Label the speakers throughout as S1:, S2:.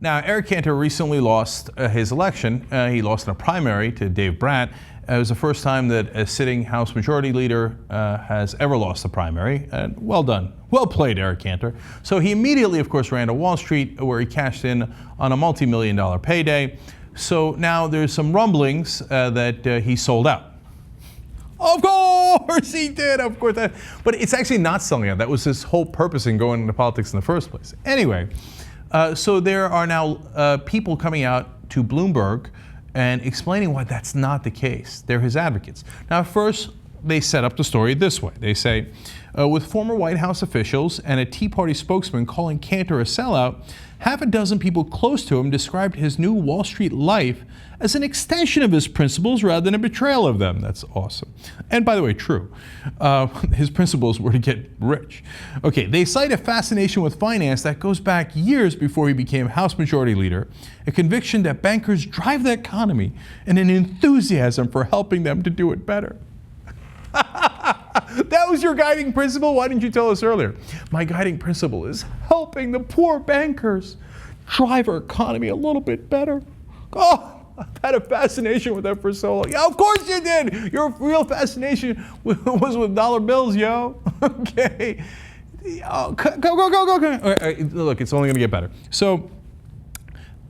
S1: Now, Eric Cantor recently lost his election. He lost in a primary to Dave Brandt. It was the first time that a sitting House Majority Leader has ever lost a primary. Well done. Well played, Eric Cantor. So he immediately, of course, ran to Wall Street, where he cashed in on a multi-million-dollar payday. So now there's some rumblings that he sold out. Of course he did, of course. But it's actually not selling out. That was his whole purpose in going into politics in the first place. Anyway. So there are now people coming out to Bloomberg and explaining why that's not the case. They're his advocates. Now, first, they set up the story this way. They say, with former White House officials and a Tea Party spokesman calling Cantor a sellout, half a dozen people close to him described his new Wall Street life as an extension of his principles rather than a betrayal of them. That's awesome. And by the way, true. His principles were to get rich. Okay, they cite a fascination with finance that goes back years before he became House Majority Leader, a conviction that bankers drive the economy, and an enthusiasm for helping them to do it better. That was your guiding principle? Why didn't you tell us earlier? My guiding principle is helping the poor bankers drive our economy a little bit better. Oh, I've had a fascination with that for so long. Yeah, of course you did. Your real fascination was with dollar bills, yo. Okay. Oh, go. Look, it's only going to get better. So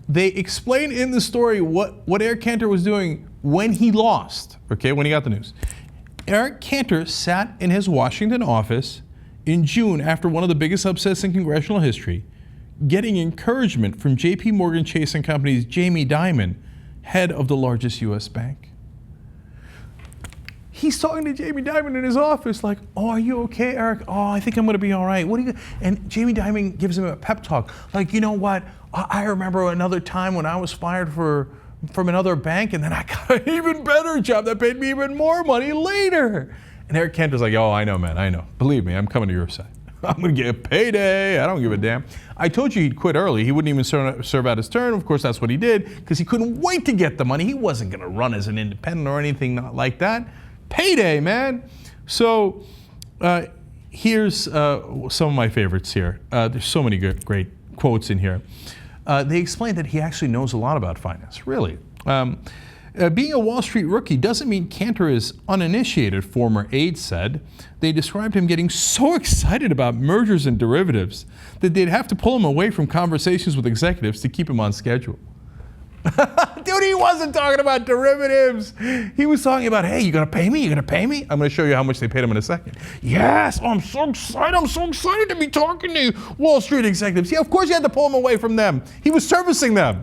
S1: they explain in the story what Eric Cantor was doing when he lost, okay, when he got the news. Eric Cantor sat in his Washington office in June after one of the biggest upsets in congressional history, getting encouragement from JPMorgan Chase and Company's Jamie Dimon, head of the largest U.S. bank. He's talking to Jamie Dimon in his office like, oh, are you okay, Eric? Oh, I think I'm going to be all right. What are you? And Jamie Dimon gives him a pep talk. Like, you know what? I remember another time when I was fired from another bank, and then I got an even better job that paid me even more money later. And Eric Cantor's like, oh, I know, man, I know. Believe me, I'm coming to your side. I'm going to get a payday. I don't give a damn. I told you he'd quit early. He wouldn't even serve out his term. Of course, that's what he did, because he couldn't wait to get the money. He wasn't going to run as an independent or anything not like that. Payday, man. So here's some of my favorites here. There's so many great quotes in here. They explained that he actually knows a lot about finance, really. Being a Wall Street rookie doesn't mean Cantor is uninitiated, former aide said. They described him getting so excited about mergers and derivatives that they'd have to pull him away from conversations with executives to keep him on schedule. Dude, he wasn't talking about derivatives. He was talking about, hey, you gonna pay me? You gonna pay me? I'm gonna show you how much they paid him in a second. Yes, I'm so excited. I'm so excited to be talking to Wall Street executives. Yeah, of course you had to pull him away from them. He was servicing them.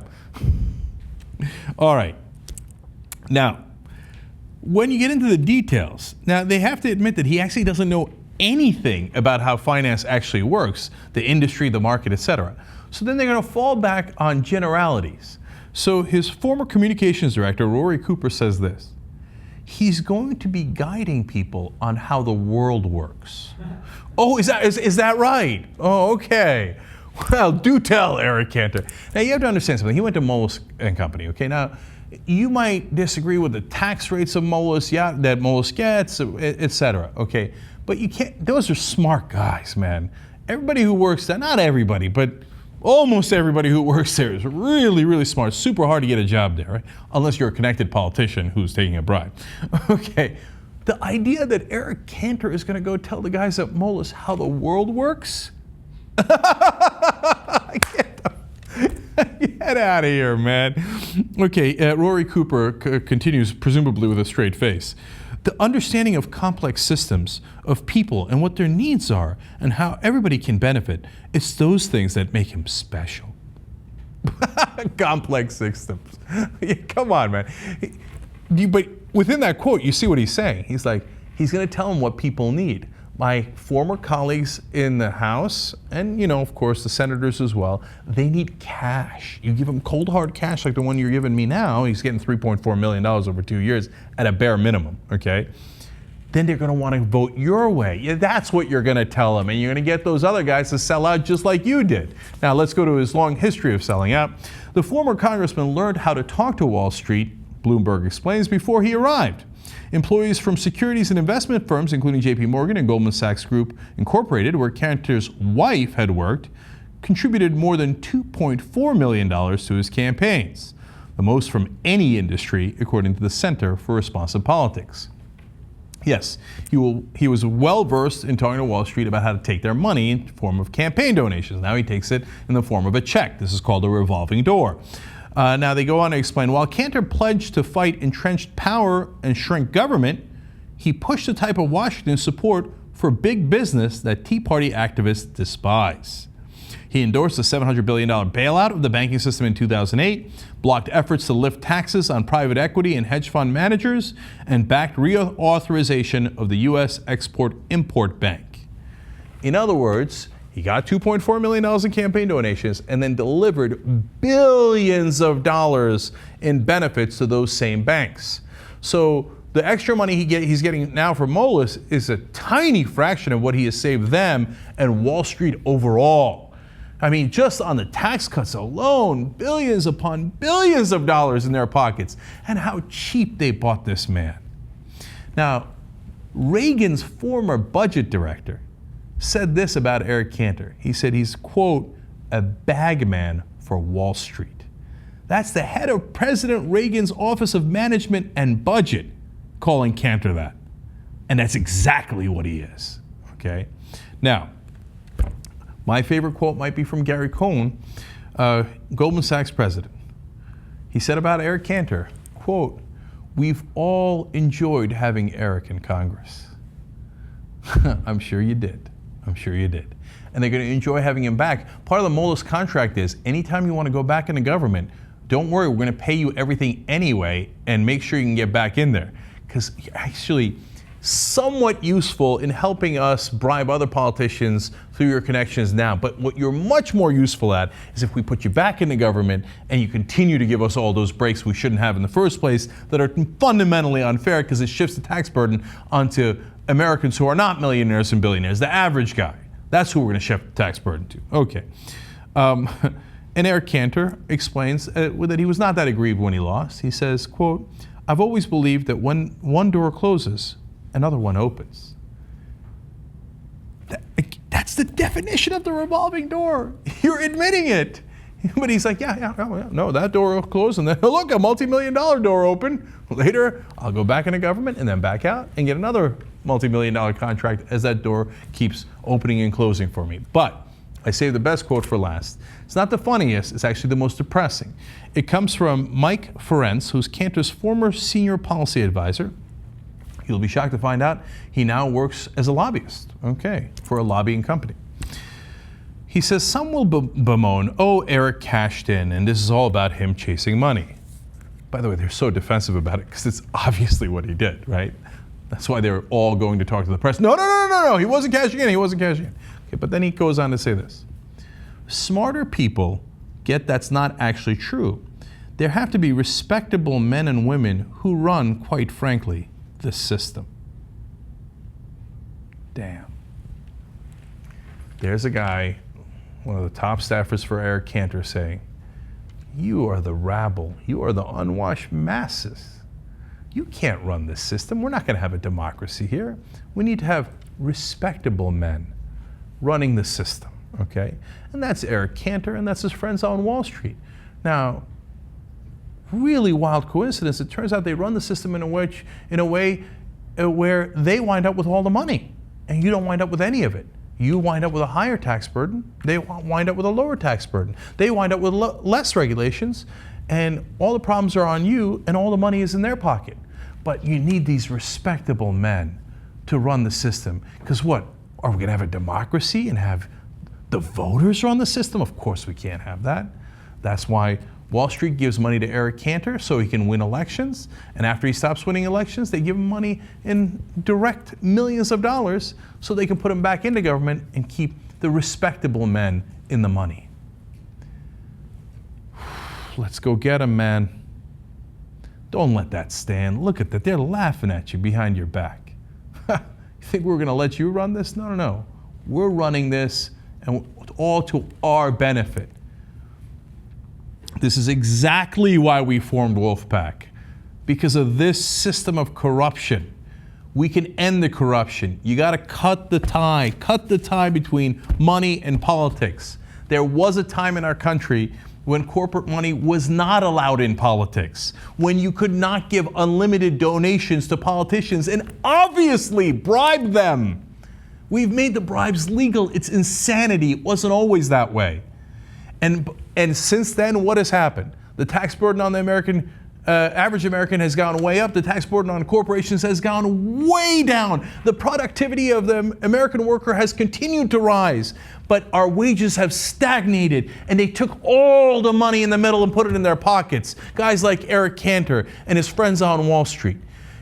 S1: All right. Now, when you get into the details, now they have to admit that he actually doesn't know anything about how finance actually works, the industry, the market, etc. So then they're gonna fall back on generalities. So his former communications director, Rory Cooper, says this. He's going to be guiding people on how the world works. Oh, is that right? Oh, okay. Well, do tell, Eric Cantor. Now, you have to understand something. He went to Moelis Company, okay? Now, you might disagree with the tax rates of Moelis, that Moelis gets, et cetera, okay? But you can't, those are smart guys, man. Everybody who works there, not everybody, but almost everybody who works there is really, really smart. Super hard to get a job there, right? Unless you're a connected politician who's taking a bribe. Okay, the idea that Eric Cantor is gonna go tell the guys at Moelis how the world works? Get out of here, man. Okay, Rory Cooper continues, presumably with a straight face. The understanding of complex systems, of people and what their needs are, and how everybody can benefit, it's those things that make him special. Complex systems. Come on, man. But within that quote, you see what he's saying. He's like, he's going to tell them what people need. My former colleagues in the House, and of course the senators as well, they need cash. You give them cold hard cash like the one you're giving me now. He's getting $3.4 million over 2 years at a bare minimum, okay? Then they're gonna wanna vote your way. Yeah, that's what you're gonna tell them, and you're gonna get those other guys to sell out just like you did. Now let's go to his long history of selling out. The former congressman learned how to talk to Wall Street, Bloomberg explains, before he arrived. Employees from securities and investment firms, including JPMorgan and Goldman Sachs Group Incorporated, where Cantor's wife had worked, contributed more than $2.4 million to his campaigns, the most from any industry, according to the Center for Responsive Politics. Yes, he was well-versed in talking to Wall Street about how to take their money in the form of campaign donations. Now he takes it in the form of a check. This is called a revolving door. Now they go on to explain, while Cantor pledged to fight entrenched power and shrink government, he pushed the type of Washington support for big business that Tea Party activists despise. He endorsed a $700 billion bailout of the banking system in 2008, blocked efforts to lift taxes on private equity and hedge fund managers, and backed reauthorization of the U.S. Export-Import Bank. In other words, he got $2.4 million in campaign donations and then delivered billions of dollars in benefits to those same banks. So the extra money he's getting now from Moelis is a tiny fraction of what he has saved them and Wall Street overall. I mean, just on the tax cuts alone, billions upon billions of dollars in their pockets, and how cheap they bought this man. Now, Reagan's former budget director said this about Eric Cantor. He said he's, quote, a bagman for Wall Street. That's the head of President Reagan's Office of Management and Budget calling Cantor that. And that's exactly what he is, okay? Now, my favorite quote might be from Gary Cohn, Goldman Sachs president. He said about Eric Cantor, quote, "We've all enjoyed having Eric in Congress." I'm sure you did. I'm sure you did. And they're going to enjoy having him back. Part of the Moelis contract is anytime you want to go back into government, don't worry, we're going to pay you everything anyway and make sure you can get back in there. Because you're actually somewhat useful in helping us bribe other politicians through your connections now. But what you're much more useful at is if we put you back into government and you continue to give us all those breaks we shouldn't have in the first place that are fundamentally unfair because it shifts the tax burden onto Americans who are not millionaires and billionaires, the average guy. That's who we're going to shift the tax burden to. Okay. And Eric Cantor explains that he was not that aggrieved when he lost. He says, quote, "I've always believed that when one door closes, another one opens." That's the definition of the revolving door. You're admitting it. But he's like, yeah, no, that door will close, and then look, a multi-million-dollar door open. Later, I'll go back into government and then back out and get another multi-million-dollar contract as that door keeps opening and closing for me. But I saved the best quote for last. It's not the funniest, it's actually the most depressing. It comes from Mike Ferencz, who's Cantor's former senior policy advisor. You'll be shocked to find out he now works as a lobbyist, okay, for a lobbying company. He says, some will bemoan, oh, Eric cashed in, and this is all about him chasing money. By the way, they're so defensive about it because it's obviously what he did, right? That's why they're all going to talk to the press. No, he wasn't cashing in, Okay, but then he goes on to say this. Smarter people get that's not actually true. There have to be respectable men and women who run, quite frankly, the system. Damn. There's a guy, one of the top staffers for Eric Cantor, saying, you are the rabble. You are the unwashed masses. You can't run this system. We're not going to have a democracy here. We need to have respectable men running the system, okay? And that's Eric Cantor, and that's his friends on Wall Street. Now, really wild coincidence, it turns out they run the system in a way where they wind up with all the money, and you don't wind up with any of it. You wind up with a higher tax burden. They wind up with a lower tax burden. They wind up with less regulations, and all the problems are on you, and all the money is in their pocket. But you need these respectable men to run the system. Because what? Are we going to have a democracy and have the voters run the system? Of course we can't have that. That's why Wall Street gives money to Eric Cantor so he can win elections. And after he stops winning elections, they give him money in direct millions of dollars so they can put him back into government and keep the respectable men in the money. Let's go get him, man. Don't let that stand. Look at that. They're laughing at you behind your back. You think we're going to let you run this? No. We're running this, and all to our benefit. This is exactly why we formed Wolfpack, because of this system of corruption. We can end the corruption. You got to cut the tie between money and politics. There was a time in our country when corporate money was not allowed in politics, when you could not give unlimited donations to politicians and obviously bribe them. We've made the bribes legal. It's insanity. It wasn't always that way. And since then, what has happened? The tax burden on the average American has gone way up. The tax burden on corporations has gone way down. The productivity of the American worker has continued to rise, but our wages have stagnated, and they took all the money in the middle and put it in their pockets. Guys like Eric Cantor and his friends on Wall Street.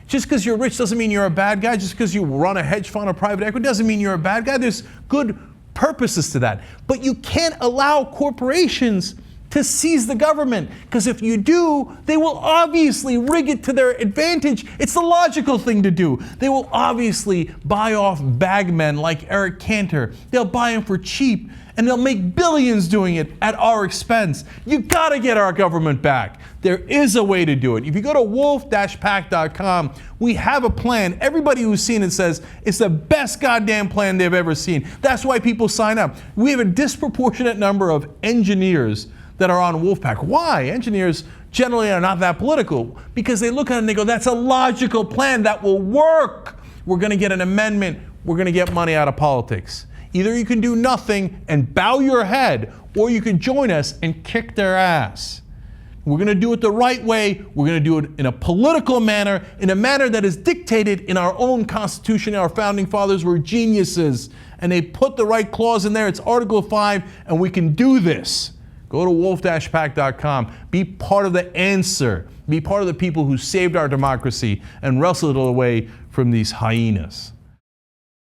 S1: Just because you're rich doesn't mean you're a bad guy. Just because you run a hedge fund or private equity doesn't mean you're a bad guy. There's good purposes to that. But you can't allow corporations to seize the government, because if you do, they will obviously rig it to their advantage. It's the logical thing to do. They will obviously buy off bagmen like Eric Cantor. They'll buy him for cheap, and they'll make billions doing it at our expense. You gotta get our government back. There is a way to do it. If you go to wolf-pack.com, we have a plan. Everybody who's seen it says it's the best goddamn plan they've ever seen. That's why people sign up. We have a disproportionate number of engineers that are on Wolfpack. Why? Engineers generally are not that political, because they look at it and they go, that's a logical plan that will work. We're going to get an amendment. We're going to get money out of politics. Either you can do nothing and bow your head, or you can join us and kick their ass. We're going to do it the right way. We're going to do it in a political manner, in a manner that is dictated in our own Constitution. Our founding fathers were geniuses, and they put the right clause in there. It's Article 5, and we can do this. Go to wolf-pack.com. Be part of the answer. Be part of the people who saved our democracy and wrestled it away from these hyenas.